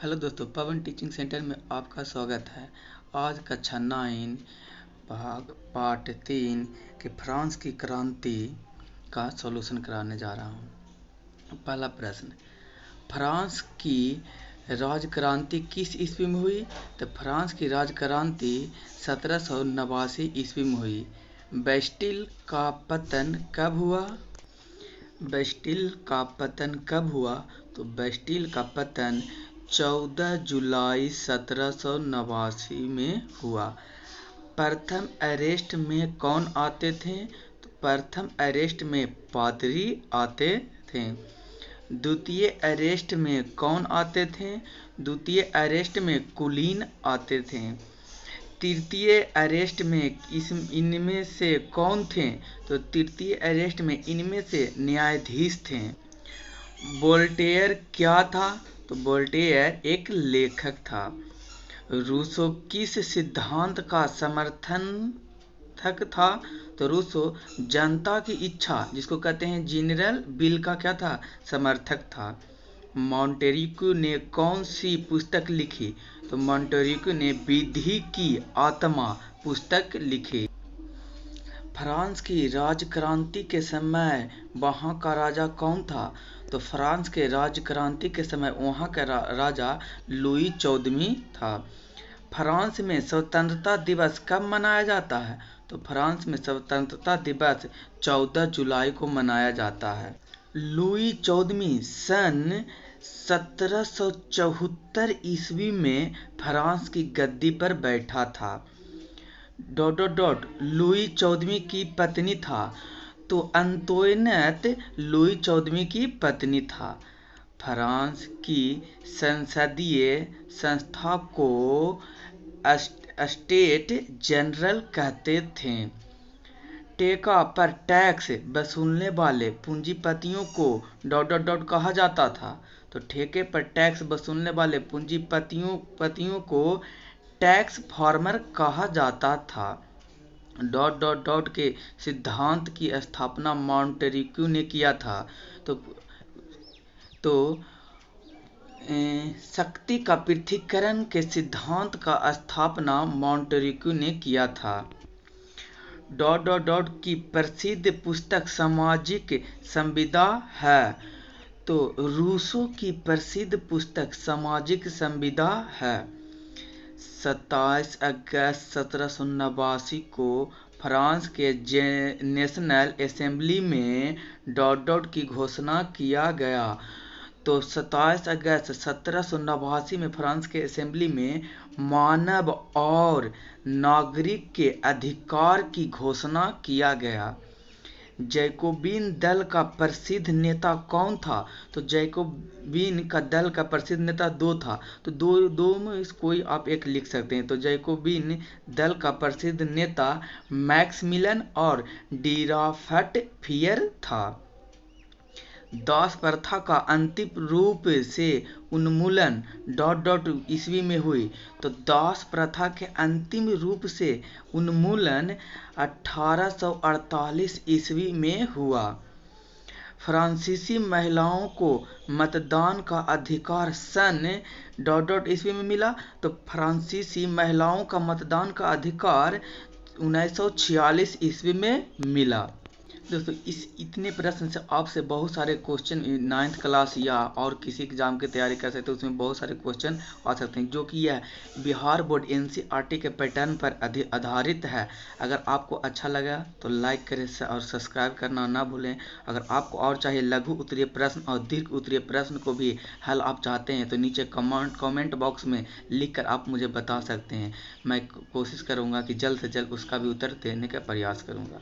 Hello दोस्तों, पवन teaching centre में आपका स्वागत है। आज कक्षा 9 भाग पार्ट 3 के फ्रांस की क्रांति का सॉल्यूशन कराने जा रहा हूँ। पहला प्रश्न, फ्रांस की राजक्रांति किस ईस्वी में हुई? तो फ्रांस की राजक्रांति 1789 ईस्वी में हुई। बेस्टिल का पतन कब हुआ? बेस्टिल का पतन कब हुआ? तो बेस्टिल का पतन 14 जुलाई 1789 में हुआ। प्रथम अरेस्ट में कौन आते थे? तो प्रथम अरेस्ट में पादरी आते थे। द्वितीय अरेस्ट में कौन आते थे? द्वितीय अरेस्ट में कुलीन आते थे। तृतीय अरेस्ट में इनमें से कौन थे? तो तृतीय अरेस्ट में इनमें से न्यायाधीश थे। वोल्टेयर क्या था? तो वोल्टेयर एक लेखक था। रूसो किस सिद्धांत का समर्थक था? तो रूसो जनता की इच्छा, जिसको कहते हैं जनरल विल का क्या था? समर्थक था। मॉन्टेस्क्यू ने कौन सी पुस्तक लिखी? तो मॉन्टेस्क्यू ने विधि की आत्मा पुस्तक लिखी। फ्रांस की राजक्रांति के समय वहाँ का राजा कौन था? तो फ्रांस के राजक्रांति के समय वहाँ का राजा लुई 14वां था। फ्रांस में स्वतंत्रता दिवस कब मनाया जाता है? तो फ्रांस में स्वतंत्रता दिवस 14 जुलाई को मनाया जाता है। लुई 14वां सन 1774 ईस्वी में फ्रांस की गद्दी पर बैठा था। लुई 14वां की पत्नी था। तो अंतोइनेट लुई 14वां की पत्नी था। फ्रांस की संसदीय संस्था को स्टेट जनरल कहते थे। टेका पर टैक्स वसूलने वाले पूंजीपतियों को कहा जाता था। तो ठेके पर टैक्स वसूलने वाले पूंजीपतियों को टैक्स फार्मर कहा जाता था। के सिद्धांत की स्थापना मॉन्टेस्क्यू ने किया था। तो शक्ति का पृथक्करण के सिद्धांत का स्थापना मॉन्टेस्क्यू ने किया था। की प्रसिद्ध पुस्तक सामाजिक संविदा है। तो रूसो की प्रसिद्ध पुस्तक सामाजिक संविदा है। 27 अगस्त 1789 को फ्रांस के नेशनल असेंबली में की घोषणा किया गया। तो 27 अगस्त 1789 में फ्रांस के असेंबली में मानव और नागरिक के अधिकार की घोषणा किया गया। जैकोबिन दल का प्रसिद्ध नेता कौन था? तो जैकोबिन का दल का प्रसिद्ध नेता दो था। तो दो में कोई आप एक लिख सकते हैं। तो जैकोबिन दल का प्रसिद्ध नेता मैक्समिलन और डिराफट फियर था। दास प्रथा का अंतिम रूप से उन्मूलन ईस्वी में हुई। तो दास प्रथा के अंतिम रूप से उन्मूलन 1848 ईस्वी में हुआ। फ्रांसीसी महिलाओं को मतदान का अधिकार सन ईस्वी में मिला। तो फ्रांसीसी महिलाओं का मतदान का अधिकार 1946 ईस्वी में मिला। दोस्तों, इतने प्रश्न से आपसे बहुत सारे क्वेश्चन 9th क्लास या और किसी एग्जाम की तैयारी कर सकते हैं। उसमें बहुत सारे क्वेश्चन आ सकते हैं, जो कि यह बिहार बोर्ड NCERT के पैटर्न पर आधारित है। अगर आपको अच्छा लगा तो लाइक करें और सब्सक्राइब करना ना भूलें। अगर आपको और चाहिए लघु उत्तरीय प्रश्न और दीर्घ उत्तरीय प्रश्न को भी हल आप चाहते हैं तो नीचे कमेंट बॉक्स में लिख कर आप मुझे बता सकते हैं। मैं कोशिश करूँगा कि जल्द से जल्द उसका भी उत्तर देने का प्रयास करूँगा।